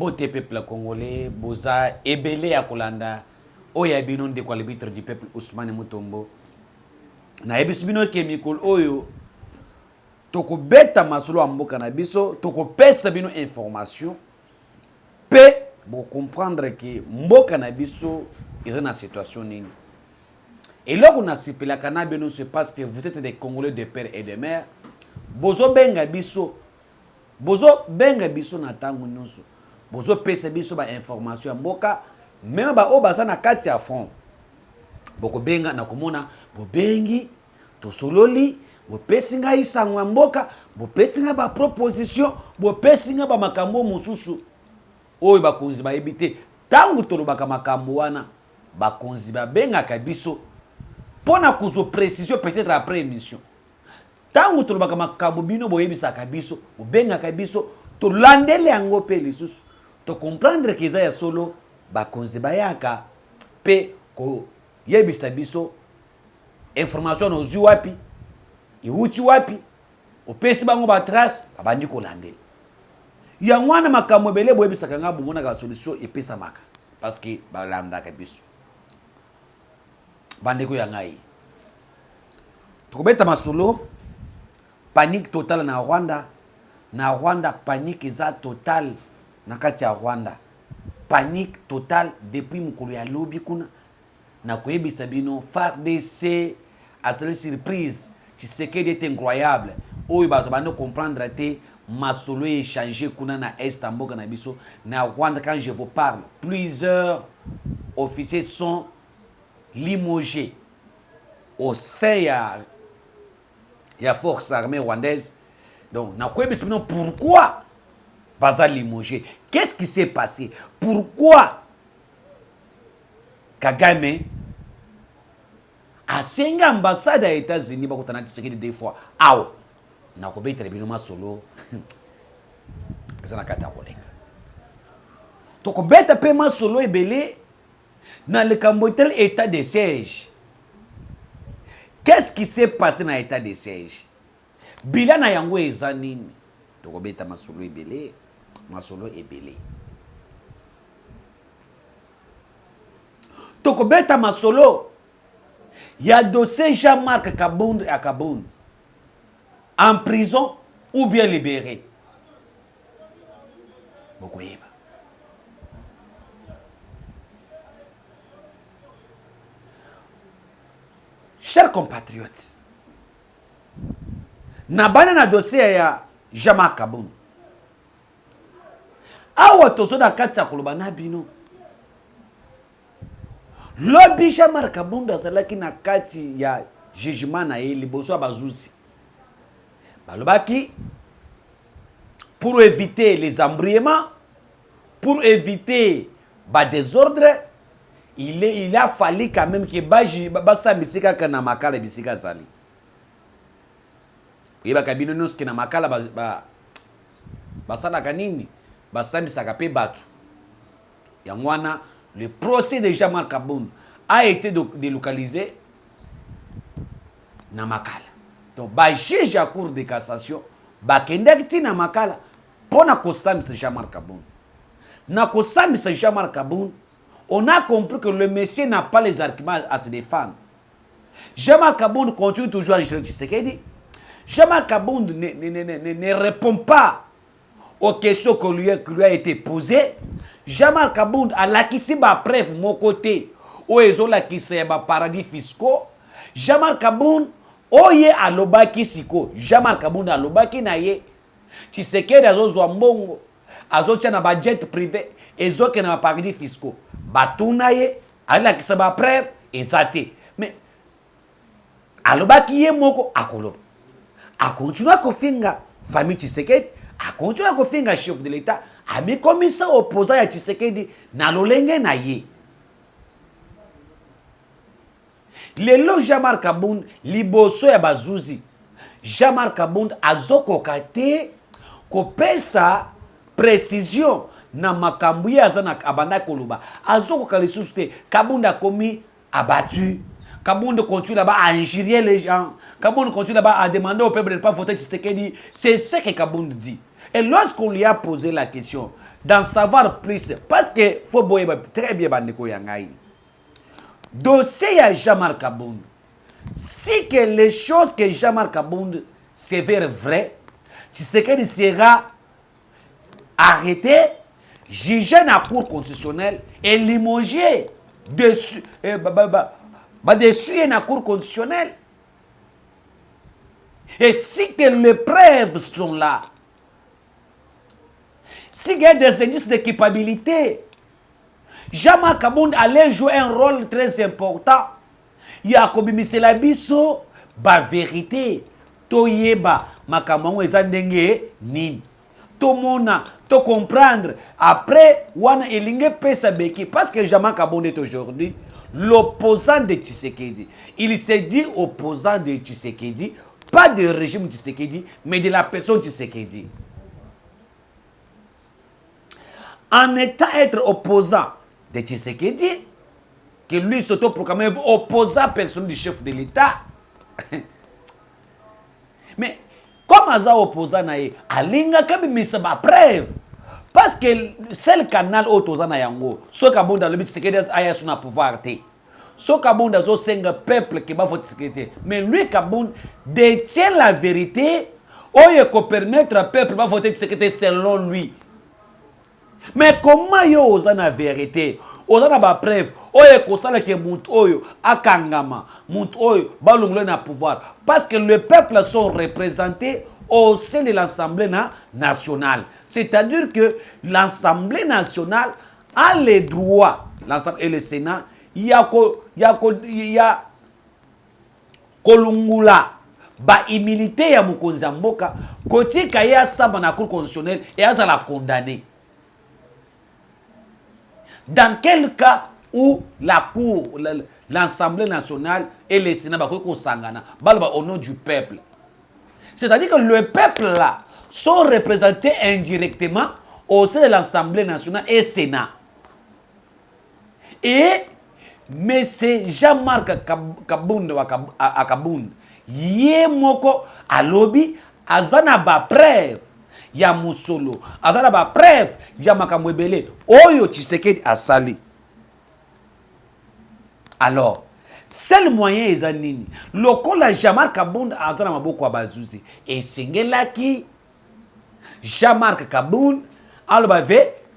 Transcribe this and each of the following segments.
Bote peuple congolais, boza ebele ya kolanda, oya bino de kwa l'arbitre du peuple Ousmane Mutombo. Na ebisibino ke mikol oyo toko beta masolo amboka na biso, toko pesa bino information pe bo comprendre que mboka na biso est dans situation nini. Et là qu'on a sipela kana bino c'est parce que vous êtes des Congolais de père et de mère. Bozo benga biso na tango nyonso. Bozo pesa biso ba information mboka même ba o baza na kati ya fond. Boko benga na komona bo bengi to sololi bo pesinga isango mboka bo pesinga ba proposition bo pesinga ba makambo mususu oyo bakonzi ba ebite tango tolobaka makambo wana bakonzi ba benga kabiso pona kuzo précision peut-être après émission tango tolobaka makambo bino bo yebisa kabiso bo benga kabiso to landele yango pe lisusu to comprendre que za ya solo bakonzi bayaka pe ko yebisa biso information ozu wapi iuti wapi opesi bango ba trace abandi ko landela yangwana makambo bele bo yebisa kanga bo mona ka solution epesa maka parce que balanda ka biso bande ko yangai tokobeta masolo panique totale na Rwanda panique za totale na kati ya Rwanda panique totale depuis mukolo ya lobi kuna na koyebisa bino FARDC asali surprise Tshisekedi est incroyable oyo bato bande comprendre te masolo échangé kuna na est mboka na biso na Rwanda. Quand je vous parle, plusieurs officiers sont limogés au sein ya force armée rwandaise. Donc na koyebisa bino pourquoi baza limogé. Qu'est-ce qui s'est passé? Pourquoi Kagame a sengi ambassade ya États-Unis bakotana Tshisekedi deux fois awa na kobetela bino masolo ezana kata kolenga to kobeta pe masolo ebele na le kambotel état de siège. Qu'est-ce qui s'est passé dans l'état de siège? Bilan na yango eza nini? To kobeta masolo ebele to kobeta masolo ya dossier Jean-Marc Kabund à Kabund en prison ou bien libéré. Bokoyeba. Chers compatriotes, na bana na dossier ya Jean-Marc Kabund. Awa tozo da kati ya koloba na bino. Lobi Jean-Marc Kabund azalaki na kati ya jugement na ye liboso bazuzi. Balobaki pour éviter les embrouillements, pour éviter ba désordre, il a fallu quand même que basa bisika kana makala bisika zali. Yeba kabino noski na makala basala kanini basa bisaka pe batu. Yangwana le procès de Jean-Marc Kabund a été délocalisé na makala. Donc ba juge à cour de cassation ba kendakti na makala pona kosamisa Jean-Marc Kabund. Na kosamisa Jean-Marc Kabund, on a compris que le monsieur n'a pas les arguments à se défendre. Jean-Marc Kabund continue toujours à gérer Tshisekedi. Jean-Marc Kabund ne répond pas aux questions qui lui a été posées. Jean-Marc Kabund a l'acquis ba preuve mon côté où ils ont l'acquis ba paradis fiscaux. Jean-Marc Kabund oye alobaki siko. Jean-Marc Kabund alobaki na ye Tshisekedi azozwa mbongo azotia na budget privé ezoke na paradis fiscaux. Batuna ye alakisa ba preuve ezate. Mais alobaki ye moko akoloba. A continué à kofinga famille Tshisekedi, a continué à kofinga chef de l'État, a mis commissaire opposant à Tshisekedi na lolenge na ye. Lelo Jean-Marc Kabund liboso ya bazuzi. Jean-Marc Kabund azoko kate kopesa précision na makambu ya zana abanda koluba. Azoko kalisusu te Kabund a commis abattu. Kabund continue là-bas à injurier les gens. Kabund continue là-bas à demander au peuple de ne pas voter Tshisekedi. C'est ce que Kabund dit. Et lorsqu'on lui a posé la question, d'en savoir plus, parce que faut très bien bandeko yangai. Dossier à Jean-Marc Abound. Si que les choses que Jean-Marc Abound s'avèrent vraies, Tshisekedi sera arrêté, jugé dans la cour constitutionnelle et limogé dessus, dessus dans la cour constitutionnelle. Et si que les preuves sont là, s'il y a des indices de culpabilité, Jean-Marc Abound allait jouer un rôle très important. Il y a comme la biso, ba vérité, to yeba, makamango ezandenge nin. To mona, to comprendre. Après, wana elinge pesa beki, parce que Jean-Marc Abound est aujourd'hui l'opposant de Tshisekedi. Il s'est dit opposant de Tshisekedi, pas du régime Tshisekedi, mais de la personne Tshisekedi. En étant être opposant de Tshisekedi, que lui s'auto-proclamait opposant personne du chef de l'État. Mais comme Aza opposant nae, alinga kabi misaba preuve. Parce que c'est le canal opposant na yango. So kabunda le Tshisekedi aya suna pouvoir te. So kabunda zo senga peuple qui va voter Tshisekedi. Mais lui Kabound détient la vérité. Oye ko permettre au peuple va voter Tshisekedi selon lui. Mais comment yo oza na vérité? Oza na ba preuve. Oye kosala ke mutu oyo akangama, mutu oyo balongole na pouvoir, parce que le peuple sont représentés au sein de l'Assemblée nationale. C'est-à-dire que l'Assemblée nationale a les droits, l'Assemblée et le Sénat, il y a kolungula ba immunité ya mokonzi ya mboka, kotika ya samba na cour constitutionnelle et à la condamner. Dans quel cas où la cour, l'Assemblée nationale et le Sénat au nom du peuple. C'est-à-dire que le peuple là sont représentés indirectement au sein de l'Assemblée nationale et Sénat. Et M. Jean-Marc Kabound Akabound, Yemoko Alobi, Azana ba preuve. Ya Musolo, azala ba preuve, ya makamwebele, oyo Tshisekedi asali. Alors, seul moyen est nini. Lokola Jean-Marc Kabound azala maboko abazuzi. Et singelaki Jean-Marc Kabound aloba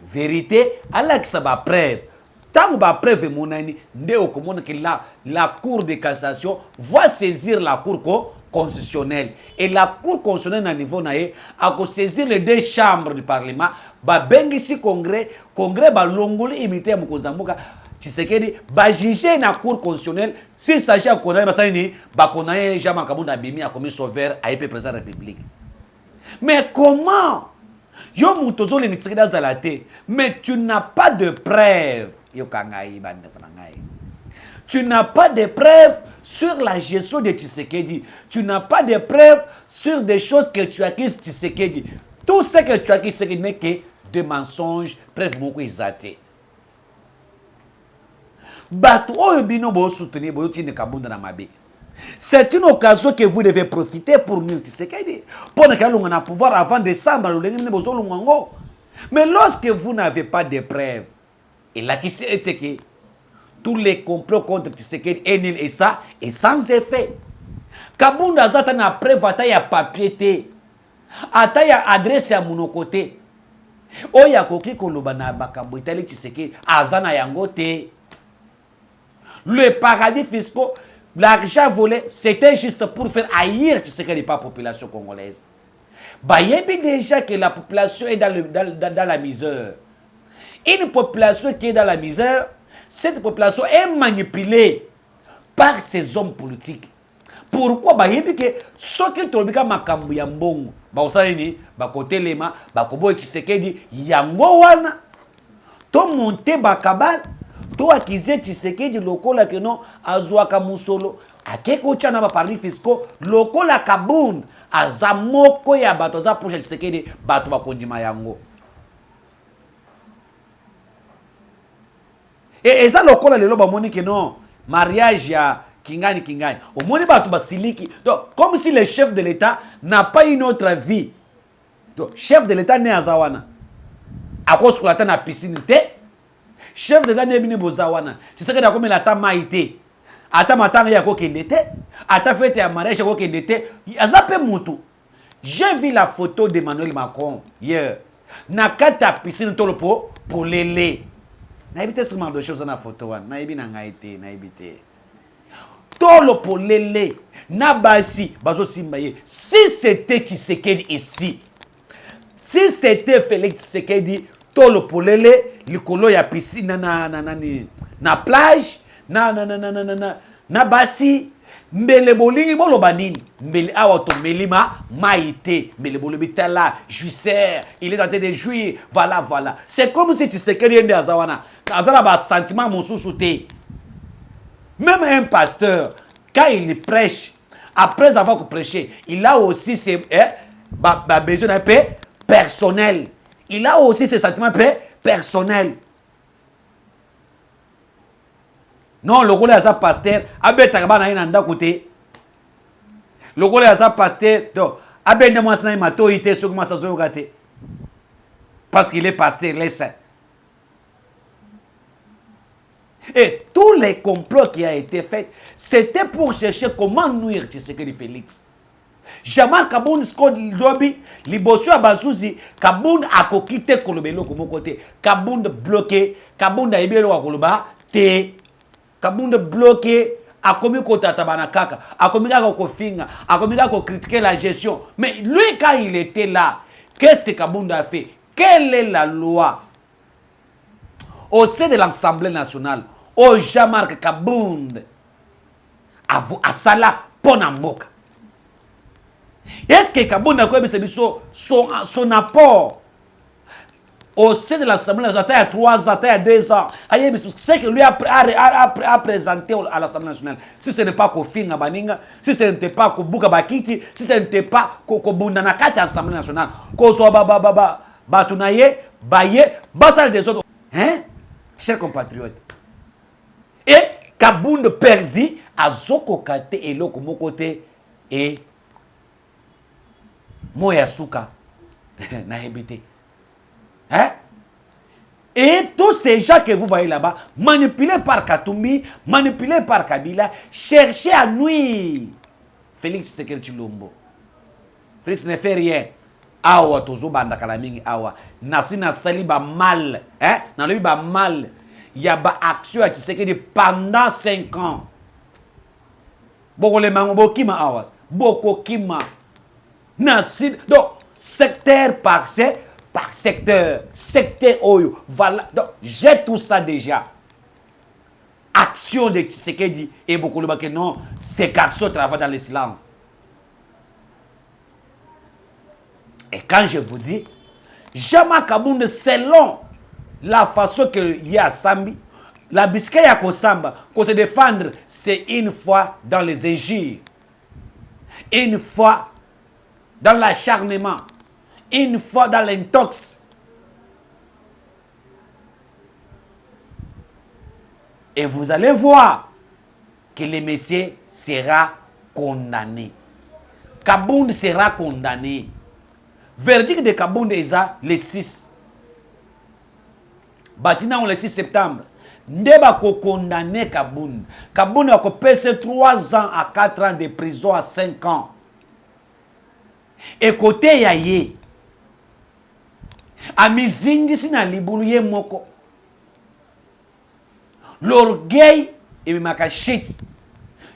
vérité, ala kisa ba preuve. Tant ba preuve monani, nde okomona que la Cour de cassation va saisir la Cour constitutionnelle. Et la Cour constitutionnelle à niveau nae a saisir les deux chambres du Parlement. Ba bengisi congrès ba longoli imité Mokozamboka. Tshisekedi ba juger na Cour constitutionnelle s'il s'agit de condamner basani ba condamner Jean-Marc Kabound Abimi a commis sauveur à EP président de la République. Mais comment yo mutozo le Tshisekedi azalate, mais tu n'as pas de preuve. Yo kangai bande kangai. Tu n'as pas de preuves sur la gestion de Tshisekedi. Tu n'as pas de preuves sur des choses que tu acquises Tshisekedi. Tout ce que tu acquises Tshisekedi n'est que des mensonges, preuves beaucoup exagérées. C'est une occasion que vous devez profiter pour nous Tshisekedi. Pour ne pouvoir avant décembre. Mais lorsque vous n'avez pas de preuves, et là qui c'est que tous les complots contre Tshisekedi est nul et ça est sans effet. Kabound azata na preuve ata ya papier te. Ata ya adresse ya monokote. Oya koki koloba na bakambo itali Tshisekedi azana yango te. Le paradis fiscal, l'argent volé, c'était juste pour faire haïr Tshisekedi par la population congolaise. Bayebi déjà que la population est dans la misère. Une population qui est dans la misère, cette population est manipulée par ces hommes politiques. Pourquoi? Bayebi que ceux qui trobika makambu ya mbongo, ba osani ba kotelema, ba koboy Tshisekedi yango wana to monter ba kabal, to akize Tshisekedi lokola que non azwaka musolo, akeko chana ba parmi fisco lokola Kabound azamoko ya bato za projet Tshisekedi bato ba kondima yango. Et ça lokola lelo ba moni que non mariage ya Kingani. Au moins, donc, comme si le chef de l'État n'a pas une autre vie. donc chef de l'état né azawana à cause que la na piscine té chef de l'état né bini bozawana tu sais que da comme la ta maïté ata matanga ya ko kende té ata fête ya mariage ko kende té azape mutu. J'ai vu la photo d'Emmanuel Macron hier na kata piscine tolo pour lélé na ebité instrument de choses na photo wana na ebi na ngaité na ebité tolo pour lélé na basi bazo simbaye. Si c'était Tshisekedi ici, si c'était Félix Tshisekedi tolo pour lélé likolo ya piscine na plage na basi mbele bolingi boloba nini mbele awa to melima maïté mbele bolobi tala jouisseur il est en train de jouir voilà c'est comme si Tshisekedi ende azawana azala ba sentiment mosusu te. Même un pasteur quand il prêche après avoir prêché il a aussi ses besoins de paix personnel, il a aussi ses sentiments personnels. Non, le rôle de sa pasteur, abeta kabana ina nda côté. Le rôle de sa pasteur, to abende moi sana mato ite sur comment ça se gâté. Parce qu'il est pasteur, laisse. Et tous les complots qui a été faits, c'était pour chercher comment nuire Tshisekedi Félix. Jamal Kaboun Skod Lobby, Libosu Abasuzi, Kaboun a kokite kolobelo comme côté. Kaboun bloqué, Kaboun a ebelo wa koloba, te. Kaboun bloqué, a commis kota tabanakaka, a commis à kofinga, a commis à critiquer la gestion. Mais lui, quand il était là, qu'est-ce que Kaboun a fait? Quelle est la loi? Au sein de l'Assemblée nationale, au Jean-Marc Kabound, à Sala Ponamboka. Est-ce que Kabound a fait son apport au sein de l'Assemblée nationale il y a 3 ans, il y a 2 ans? C'est que lui a présenté à l'Assemblée nationale. Si ce n'est pas Kofinga Baninga, si ce n'était pas Kobuka Bakiti, si ce n'était pas Kobunda Nakati à l'Assemblée nationale, Kozo Batunaye, Baye, Basal des autres. Hein? Chers compatriotes. Et Kabound perdit à Zoko Kate et Loko Mokote et Moyasuka. Naébité. Hein? Et tous ces gens que vous voyez là-bas, manipulés par Katumbi, manipulés par Kabila, cherchaient à nuire Félix Tshisekedi Tshilombo. Félix ne fait rien. Awa tozo banda kalamingi awa. Nasina saliba mal. Hein? Naliba mal. Il y a ba action à Tshisekedi pendant 5 ans. Boko le mango bokima awas. Boko kima. Nasin. Donc, secteur par secteur. Secteur oyo. Voilà. Donc, j'ai tout ça déjà. Action de Tshisekedi. Et beaucoup le baké non. C'est qu'action travaille dans le silence. Et quand je vous dis, Jean-Marc Kabound, selon la façon qu'il y a à Sambi, la biscuit à Kosamba, qu'on se défendre, c'est une fois dans les injures, une fois dans l'acharnement, une fois dans l'intox. Et vous allez voir que le Messie sera condamné. Kabound sera condamné. Verdict de Kabound est le 6. Batina le 6 septembre. Ndeba ko condamné Kabound. Kabound a passé 3 ans à 4 ans de prison à 5 ans. Et côté yaye. A mizindi sina libuluye moko. L'orgueil et maka shit.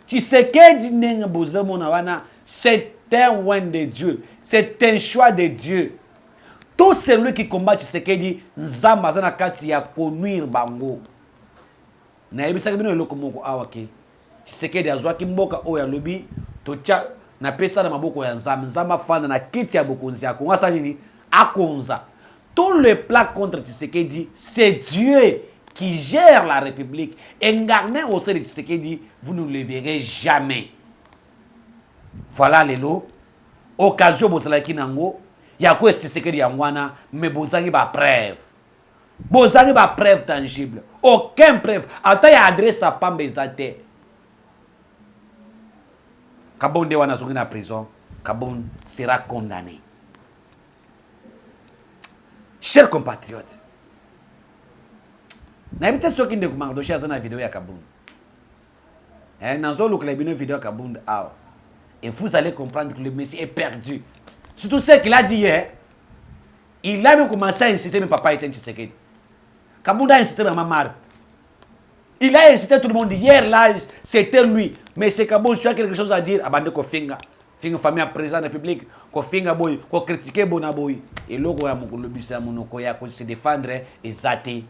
Tshisekedi nenga bozamo na wana, c'est un oin de Dieu. C'est un choix de Dieu. Tout celui qui combat Tshisekedi, Nzamba zana kati ya konuire bango. Na yebisa bino eloko moko awake. Tshisekedi azwaki mboka oya lobi tocha na pesa na maboko ya Nzamba. Nzamba fanda na kiti ya bokonzi ya Kongo nini akonza. Tout le plat contre Tshisekedi, c'est Dieu qui gère la République. Incarné au sein de Tshisekedi, vous ne le verrez jamais. Voilà les lots. Occasion bozalaki nango ya ko Tshisekedi yangwana mais bozangi ba preuve. Bozangi ba preuve tangible. Aucun preuve. Ata ya adresse à Pambezate. Kabound wana zongi na prison, Kabound sera condamné. chers compatriotes, n'habitez ce qui ne vous marche dans la vidéo à Kabound. Dans la vidéo à Kabound, et vous allez comprendre que le Messie est perdu. Surtout ce qu'il a dit hier, il a même commencé à inciter mes papas Etienne Tshisekedi. Kabound a incité Maman Marthe. Il a incité tout le monde. Hier, là, c'était lui. Mais c'est Kabound, tu as quelque chose à dire. Abandé Kofinga. Finga famille à président de la République. Kofinga boy. Ko critiquer Bonaboy. Et logo ya moko lobisa monoko ya ko se défendre et zater.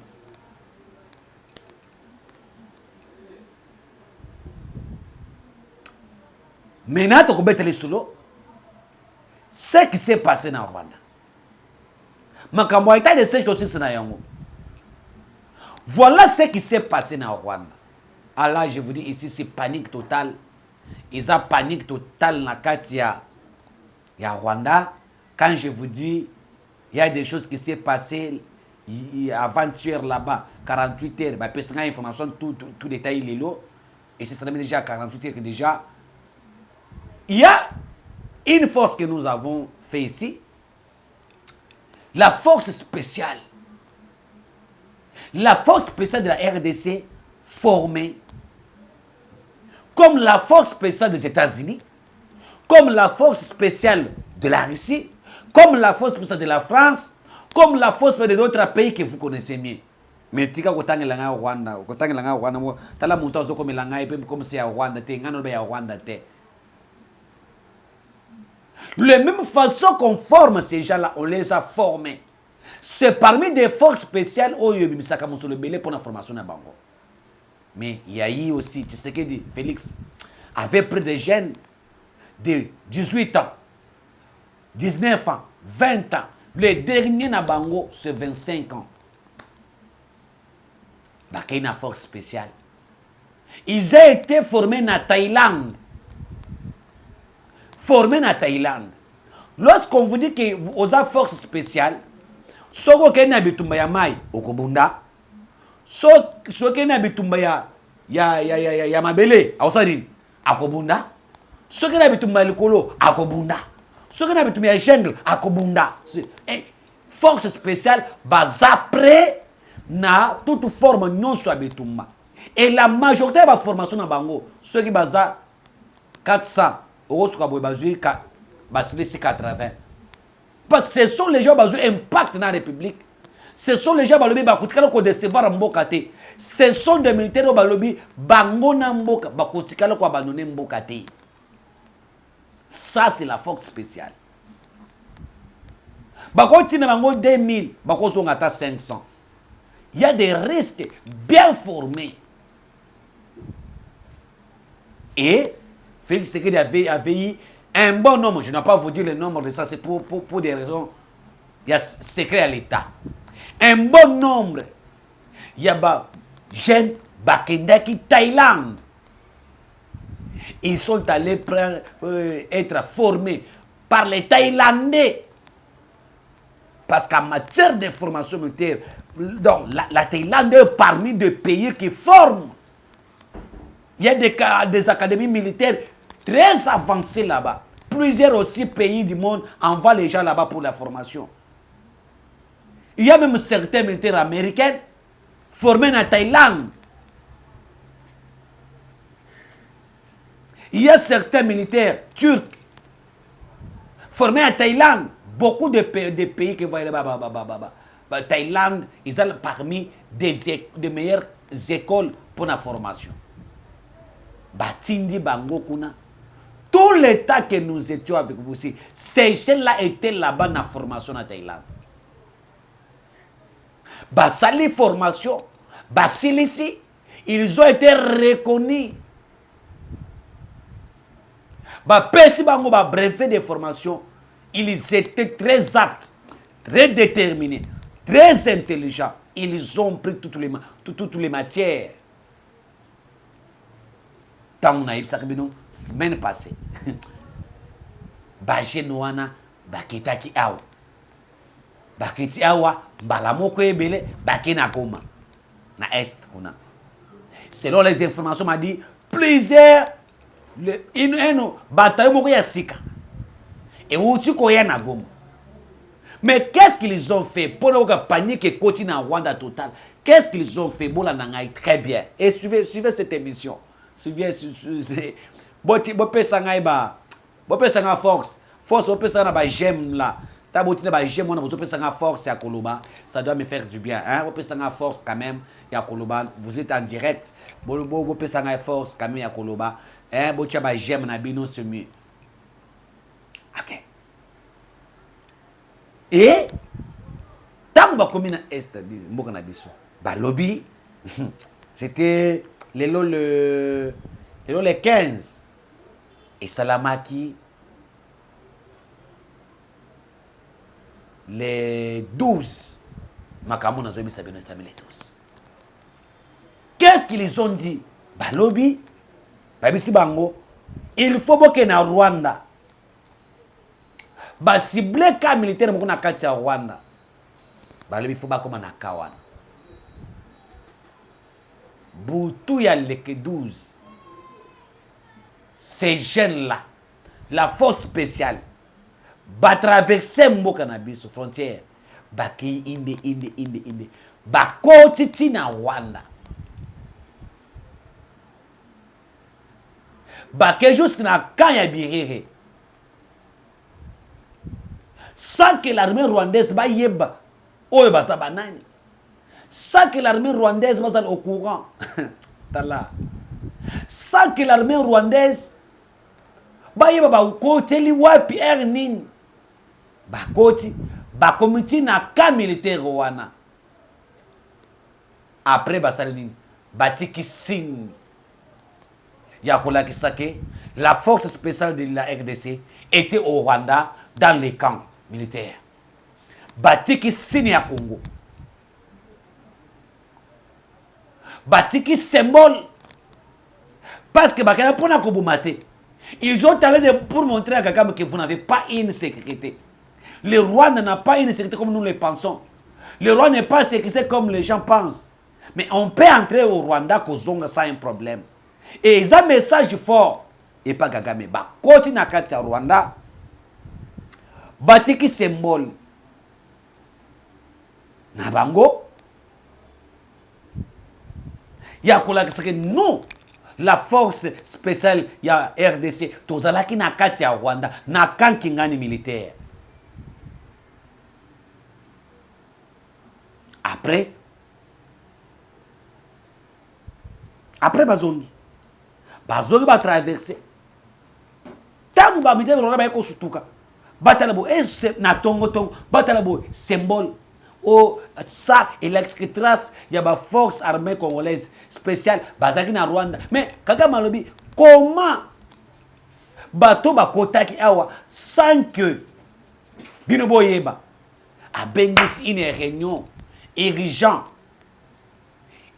Maintenant, tu peux te solo. Ce qui s'est passé dans Rwanda. Makambo état de siège aussi na yango. Voilà ce qui s'est passé dans Rwanda. Alors je vous dis ici c'est panique totale. Ils ont panique totale dans Katia. Il y a Rwanda. Quand je vous dis il y a des choses qui s'est passées avant-hier là-bas 48 heures, bah personne n'a information tout détail les lots et c'est déjà 48 heures que déjà il y a une force que nous avons fait ici, la force spéciale. La force spéciale de la RDC formée comme la force spéciale des États-Unis, comme la force spéciale de la Russie, comme la force spéciale de la France, comme la force spéciale d'autres pays que vous connaissez mieux. Mais tika kotanga langa Rwanda, kotanga langa Rwanda mo tala monta zo comme langa et comme c'est à Rwanda te ngano be à Rwanda te. De la même façon qu'on forme ces gens-là, on les a formés. C'est parmi des forces spéciales où il y a eu pour la formation à Bango. Mais il y a eu aussi, tu sais ce que dit Félix, avait pris des jeunes de 18 ans, 19 ans, 20 ans. Le dernier à Bango, c'est 25 ans. Il y a une force spéciale. Ils ont été formés en Thaïlande. Formés en Thaïlande. Lorsqu'on vous dit que vous avez force spéciale, soko kena bitumba ya mai okobunda, soko kena bitumba ya mabele awosari akobunda, soko kena bitumba ya likolo akobunda, soko kena bitumba ya jungle akobunda. Force spéciale baza prêt na toute forme non soit bitumba. Et la majorité de la formation na bango, ceux qui baza 400 euros to kaboy bazui ka basile 80. Parce que ce sont les gens qui ont un impact dans la République. Ce sont les gens qui ont décevoir Mbokate. Ce sont des militaires qui ont abandonné Mbokate. Ça, c'est la force spéciale. Bakoti na bango 2000, bakosonga ata 500. Il y a des restes bien formés. Et Félix Tshisekedi avait eu un bon nombre. Je ne vais pas vous dire le nombre de ça, c'est pour des raisons. Il y a secret à l'État. Un bon nombre. Il y a des jeunes Bakendaki Thaïlande. Ils sont allés être formés par les Thaïlandais. Parce qu'en matière de formation militaire, donc la Thaïlande est parmi des pays qui forment. Il y a des académies militaires très avancées là-bas. Plusieurs aussi pays du monde envoient les gens là-bas pour la formation. Il y a même certains militaires américains formés en Thaïlande. Il y a certains militaires turcs formés en Thaïlande. Beaucoup de pays qui vont là-bas. Thaïlande, ils sont parmi des meilleures écoles pour la formation. Batindi Bango Kuna. Tout l'état que nous étions avec vous aussi, ces gens-là étaient là-bas dans la formation en Thaïlande. Basali formation, Basilisi, ils ont été reconnus. Pesi Bango, brevet de formation, ils étaient très aptes, très déterminés, très intelligents. Ils ont pris toutes les matières. Tant on a eu ça semaine passée. Bajenouana, Baketaki Awa. Baketi Awa, Balamoko Ebele, Bakena Goma. Na Est, kuna. Selon les informations, m'a dit plusieurs bataillons Moko Yasika. Et où tu connais na Goma. Mais qu'est-ce qu'ils ont fait pour la panique et continuer à Rwanda total? Qu'est-ce qu'ils ont fait? Bon, très bien. Et suivez cette émission. Suivez. Bon, force. Force, j'aime là. J'aime, force à Koloba. Ça doit me faire du bien. Hein? Force quand même. Koloba. Vous êtes en direct. Force quand même à Koloba. Hein? J'aime na bino semi. Ok. Et tant que commune est lobby, c'était le 15 et Salamaki les 12. Makamona zobi sabino stami les 12. Qu'est-ce qu'ils ont dit? Lobby, babisi bango, il faut que na Rwanda. Ciblé cas militaire moko na kati ya Rwanda. Balobi faut bakoma na kawana. Butu ya leke 12. Ces jeunes-là, la force spéciale, traverser mboka na biso frontière, baki inde. Bakoti na Rwanda. Bake juste na kanya birere. Sans que l'armée rwandaise va yeba oyo basa banani, sans que l'armée rwandaise va au courant tala, sans que l'armée rwandaise va yeba ba côté li wapi ernin ba koti ba comité na ka militaire wana. Après basalini batiki signe ya kola kisake la force spéciale de la RDC était au Rwanda dans les camps militaire. Batiki signe ya Congo. Batiki symbole. Parce que bakana pona ko bomate. Ils ont allé pour montrer à Kagame que vous n'avez pas une sécurité. Le Rwanda n'a pas une sécurité comme nous le pensons. Le Rwanda n'est pas sécurisé comme les gens pensent. Mais on peut entrer au Rwanda kozonga sans un problème. Et ils ont un message fort. Et pas Kagame. Ba koti na kati ya Rwanda. Batiki symbole na bango ya kolakisa que non, la force spéciale ya RDC tozalaki na kati ya Rwanda na kankingani militaire. Après bazongi ba traverser tangu ba militaire Rwanda ba ko sutuka batalabo et na tongo batalabo symbole. Oh, ça et l'extrace il y a ba force armée congolaise spéciale bazaki na Rwanda. Mais Kagame alobi comment bato bakotaki awa sans que bino boyeba a bengisi une réunion urgent,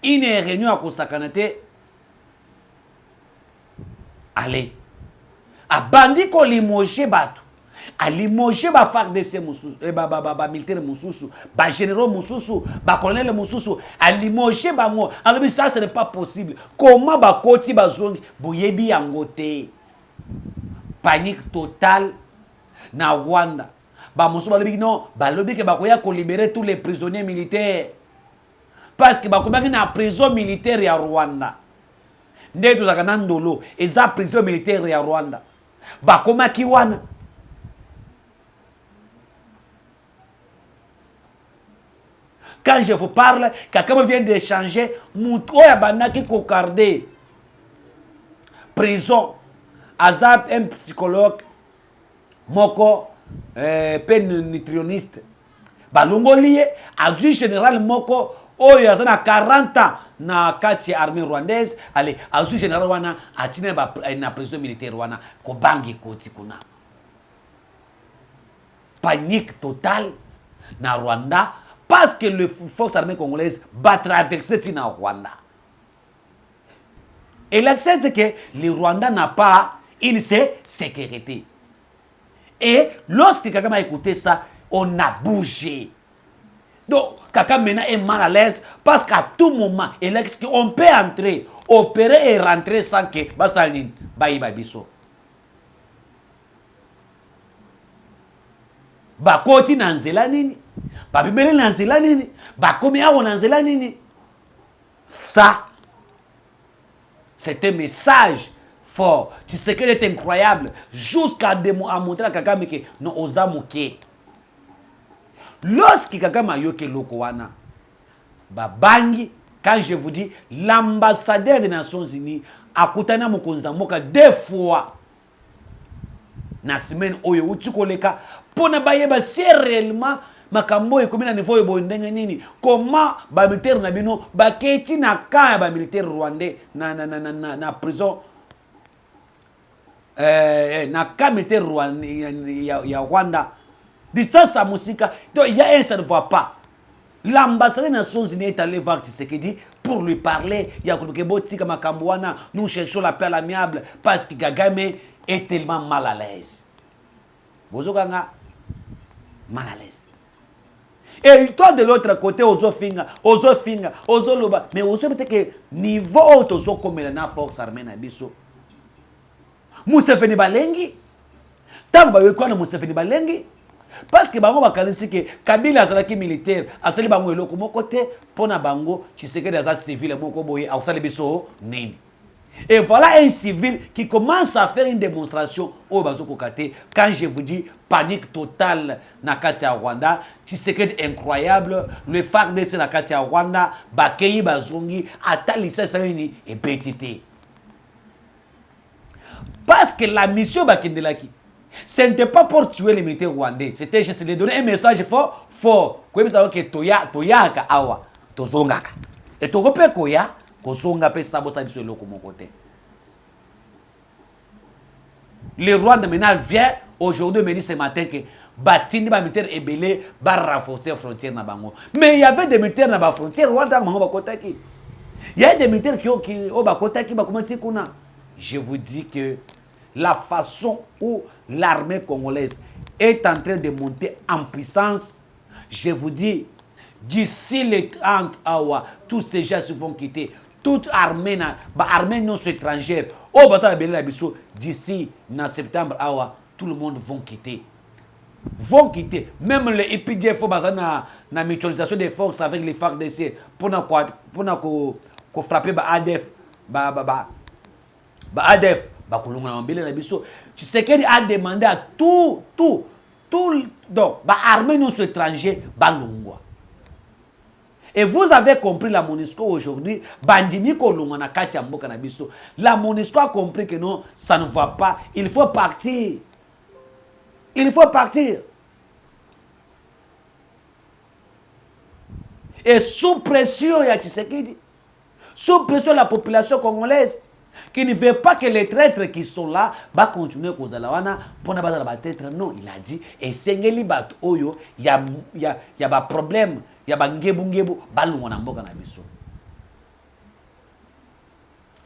une réunion à kosakanate. Allez a bandi ko limoger bato, a limoger ba FARDC mususu ba militaire mususu, ba généraux mususu, ba colonel mususu, a limoger bango. Alors ça ce n'est pas possible. Comment ba koti ba zongi boyebi yangote? Panique totale na Rwanda. Ba mususu ba lobi non, ba lobi ke ba koya ko libérer tous les prisonniers militaires. Parce que ba komaki na prison militaire ya Rwanda. Nde tozaka na ndolo eza prison militaire ya Rwanda. Bakomaki wana. Quand je vous parle, quelqu'un vient d'échanger Moutoya Banaki Kokardé. Prison. Azab, un psychologue. Moko, nutritionniste. Balongolié, Azu général Moko, oh, il y a 40 ans na kati armée rwandaise. Allez, Azu général wana, atine na prison militaire wana, kobangi koti kuna. Panique totale na Rwanda. Parce que les forces armées congolaises va traverser le Rwanda. Et l'accepte que le Rwanda n'a pas une sécurité. Et lorsque Kagame a écouté ça, on a bougé. Donc, Kagame maintenant est mal à l'aise parce qu'à tout moment, on peut entrer, opérer et rentrer sans que Basaline Baïba Bisso. bakoti na nzela nini, babimeli na nzela nini, bakomi awo na nzela nini. Ça, c'est un message fort. Tu sais qu'elle est incroyable. Jusqu'à montrer à Kagame que non ozamuke. Lorsque Kagame a yoke lokowana, babangi, quand je vous dis, l'ambassadeur des Nations Unies a koutana mokonza moka 2 fois. Na semaine oyo utikoleka pona bayeba c'est réellement makambo ekomi na niveau yo ndenge nini, comment ba militaire na bino baketi na ka ba militaire rwandais na prison na ka militaire rwandais ya Rwanda distance à musika. Donc il y a un, ça ne voit pas. L'ambassadeur des Nations Unies est allé voir Tshisekedi pour lui parler. Il y a Botika Makambouana, nous cherchons la paix amiable parce que Kagame est tellement mal à l'aise. Bozokanga mal à l'aise. Et toi de l'autre côté, Ozofinga, Ozoloba, mais aussi peut-être que niveau auto comme la force armée na biso. Museveni balengi. Tango ba yekwana Museveni balengi. Parce que bango bakanisi que Kabila azalaki militaire, asali bango eloko moko te pona bango Tshisekedi aza civil moko boye akusali biso nini. Et voilà un civil qui commence à faire une démonstration au bazoko kate. Quand je vous dis panique totale na kati ya Rwanda, Tshisekedi incroyable, le FARDC na kati ya Rwanda, bakei bazongi atalisa salini et petite. Parce que la mission bakendelaki, ce n'était pas pour tuer les militaires rwandais, c'était juste de donner un message fort, fort. Quoi ça que toya ka awa, tozongaka. Et to repère koya, kozonga pe sabo sa biso loko mon côté. Le Rwanda maintenant vient aujourd'hui me dit ce matin que batindi ba militaire ebelé ba renforcer les frontières na bango. Mais il y avait des militaires na ba frontière Rwanda bango ba kotaki. Il y a des militaires qui au ba kotaki ba komati kuna. Je vous dis que la façon où l'armée congolaise est en train de monter en puissance, je vous dis, d'ici les 30 awa, tous ces gens se vont quitter. Toute armée, armée non étrangère, d'ici en septembre awa, tout le monde vont quitter. Vont quitter. Même les EPDF, la mutualisation des forces avec les FARDC, pour frapper ADF, ADF. Tu sais qu'il a demandé à tout, donc, l'armée non étrangère, balungwa. Et vous avez compris la MONUSCO aujourd'hui, bandini kolunga na kati ya mboka na biso. La MONUSCO a compris que non, ça ne va pas, il faut partir. Il faut partir. Et sous pression, il y a Tshisekedi, sous pression la population congolaise, qui ne veut pas que les traîtres qui sont là va continuer à causer la pour ne pas battre. Non, il a dit et sengeli bat oyo il y a ba problème, il y a ba ngebu balungo na mboka na biso.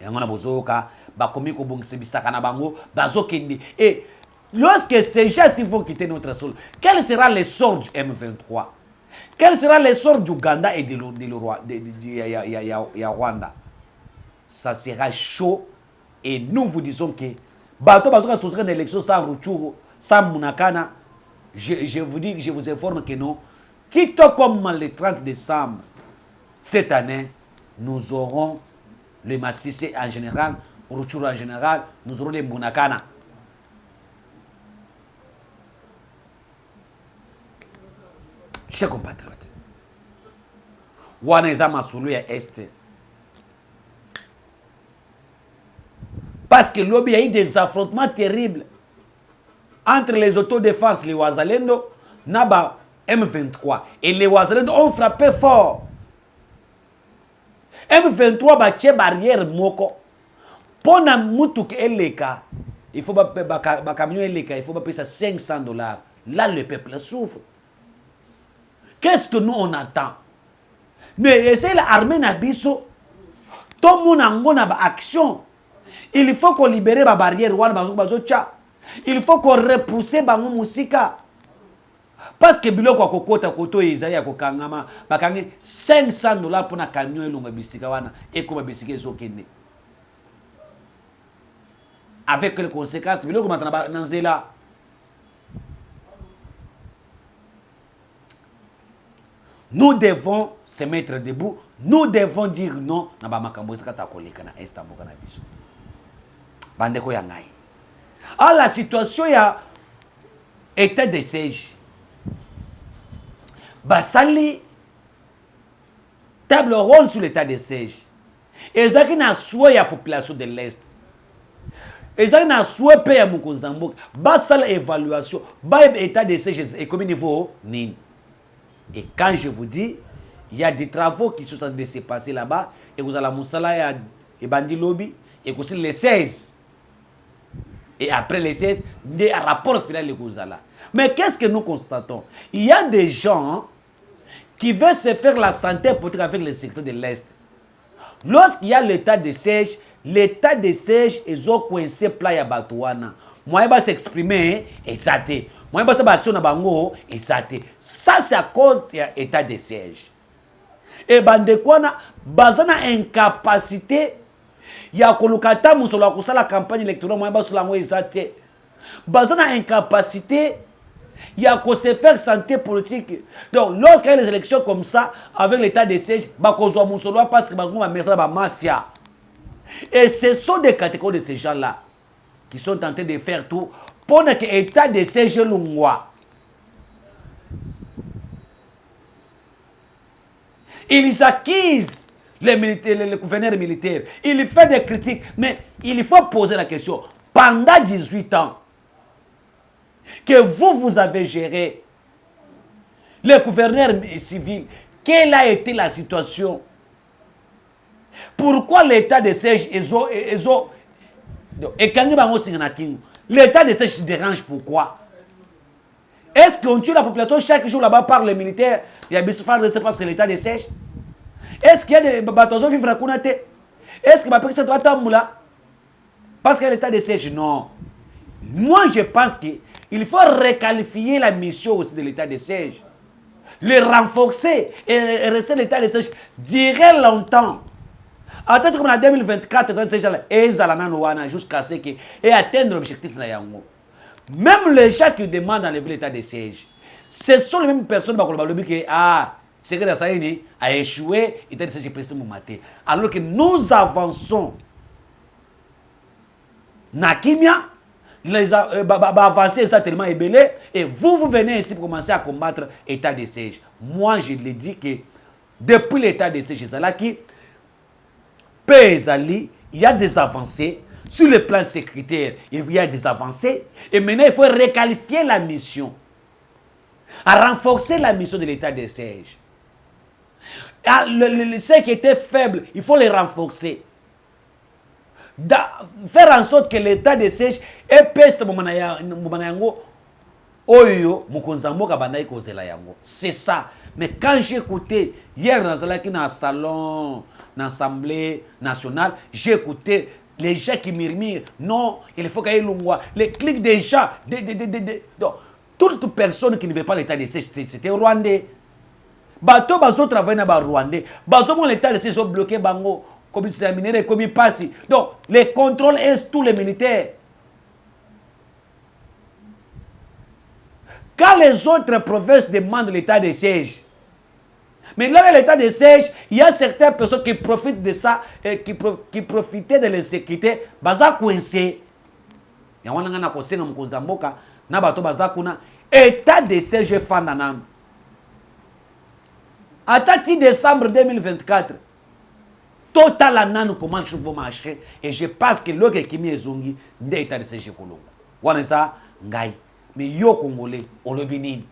Yango na bozoka ba komi ko bongise bisaka na bango bazokende. Et lorsque ces gens vont quitter notre sol, quel sera le sort du M23? Quel sera le sort du Ouganda et de Rwanda? Ça sera chaud et nous vous disons que bateau une élection sans Rutshuru, sans Munakana. Je vous dis, je vous informe que non. Tito comme le 30 décembre cette année, nous aurons le Massissé en général, Rutshuru en général, nous aurons les Munakana. Chers compatriotes, Waneza Masulu ya Est. Parce que il y a eu des affrontements terribles entre les autodéfenses, les Wazalendo, Naba M23. Et les Wazalendo ont frappé fort. M23 battu barrière moko. Pona mutuk eleka, il faut ba camion eleka, il faut payer ça $500. Là le peuple souffre. Qu'est-ce que nous on attend? Mais c'est l'armée nabiso. Tout le monde a une action. Il faut qu'on libère la barrière. Il faut qu'on repousse les musika. Parce que biloko kwa kokota koto Isaïa kokangama bakangi $500 pour na camion elonga bisika wana ekoma bisika ezokende. Avec les conséquences biloko matana na nzela. nous devons se mettre debout, nous devons dire non na ba makambo ezaka koleka na instant moko na biso. Bandeko ya ngai. Ah, la situation ya état de siège. Basali table ronde sur l'état de siège. Ezaki na souhait ya population de l'Est. Ezaki na souhait pe ya Mokonzamboka. Basala évaluation, ba état de siège et comme niveau nini. Et quand je vous dis, il y a des travaux qui sont en train de se passer là-bas et vous allez moussala ya ebandi lobby et aussi les 16. Et après les 16, il y a un rapport final de Gouzala. Mais qu'est-ce que nous constatons? Il y a des gens qui veulent se faire la santé politique avec le secteur de l'Est. Lorsqu'il y a l'état de siège ils ont coincé Playa Batouana. Moi, il va s'exprimer et ça te. Moi, il va s'abattre na bango et ça te. Ça, c'est à cause de l'état de siège. Et bandekwana, bazana incapacité. Il y a kolukata musolo kusala la campagne électorale moi ba solango ezate bazana incapacité il y a qu'on se faire santé politique. Donc lorsqu'il y a des élections comme ça avec l'état de siège ba kozwa musolo parce que ba mesa ba mafia. Et ce sont des catégories de ces gens-là qui sont tentés de faire tout pour que l'état de siège lungwa. Ils acquisent les militaires, les gouverneurs militaires. Il fait des critiques, mais il faut poser la question. Pendant 18 ans, que vous avez géré les gouverneurs civils, quelle a été la situation? Pourquoi l'état de siège l'état de siège se dérange? Pourquoi? Est-ce qu'on tue la population chaque jour là-bas par les militaires? Il y a besoin de c'est parce que l'état de siège. Est-ce qu'il y a des bateaux qui vivent à Kounate? Est-ce que ma personne doit être là? Parce qu'il y a l'état de siège? Non. Moi, je pense qu'il faut requalifier la mission aussi de l'état de siège. Le renforcer et rester l'état de siège durer longtemps. Attends comme en 2024, jusqu'à ce que et atteindre l'objectif. Même les gens qui demandent d'enlever l'état de siège, ce sont les mêmes personnes qui c'est que ça a échoué, il était de presser mon maté. Alors que nous avançons, Nakimia, les avancer est tellement ébélé, et vous venez ici pour commencer à combattre l'état de siège. Moi, je l'ai dit que depuis l'état de siège, il y a des avancées. Sur le plan sécuritaire, il y a des avancées. Et maintenant, il faut requalifier la mission. À renforcer la mission de l'état de siège. Ceux qui étaient faibles, il faut les renforcer. Faire en sorte que l'état de siège épaisse c'est ça. Mais quand j'ai écouté, hier dans le salon, dans l'Assemblée nationale, j'ai écouté les gens qui murmurent, non, il faut qu'il y ait l'ongwa. Les clics des gens, donc, toute personne qui ne veut pas l'état de siège, c'était rwandais. Bateau bazo travaille dans Rwandais. Bazo mon l'état de siège sont bloqués bango comme c'est minéré comme il passe. Donc les contrôles est tous les militaires. Quand les autres provinces demandent l'état de siège, mais là l'état de siège, il y a certaines personnes qui profitent de ça et qui profitaient de l'insécurité, baza coincé. Ya wana ngana ko senga Mokonzamboka na bato baza kuna état de siège fandanam. À 10 décembre 2024, total anan comment je peux marcher et je pense que l'autre qui m'est zongi d'état de siège kolongo. Wana ça ngai mais yo congolais au lobby nini.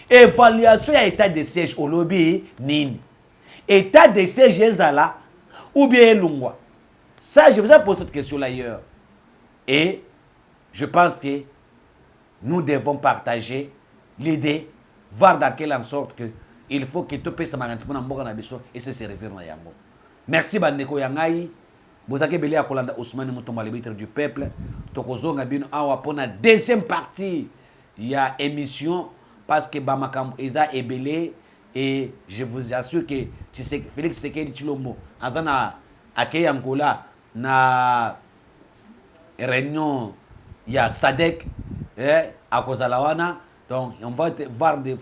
Évaluation à état de siège au lobby nini. État de siège ezala ou bien lungwa. Ça je vous ai posé cette question là hier. Et je pense que nous devons partager l'idée, voir dans quelle sorte que il faut que tout le monde et se servir na yango. Merci bandeko yangai. Bozake belé à Kolanda Ousmane Mutomba, l'arbitre du peuple. Tokozonga bino awa pour la deuxième partie. Il y a émission parce que Bamakam Eza est belé et je vous assure que Félix Tshisekedi Tshilombo azana akei Angola na réunion il y a Sadek à Kozalawana. Donc on va voir des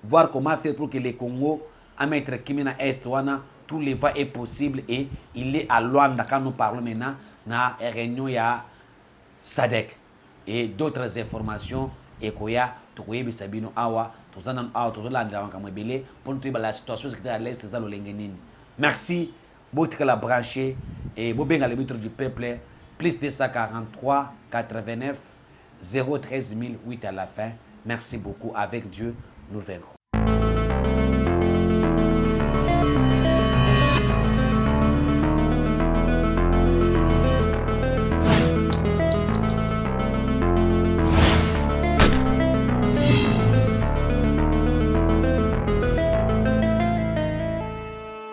voir comment faire pour que le Congo, à mettre Kimina Est, tous les voies est possible et il est à Luanda quand nous parlons maintenant, na réunion ya SADC et d'autres informations et koya tokoyebi sabino awa tozana awa tozolandela makambo ebele pour nous la situation secrétaire à l'est za lolenge nini. Merci botika la branché et bobenga le mitre du peuple plus 243 89 013 008 à la fin. Merci beaucoup, avec Dieu nous vaincrons.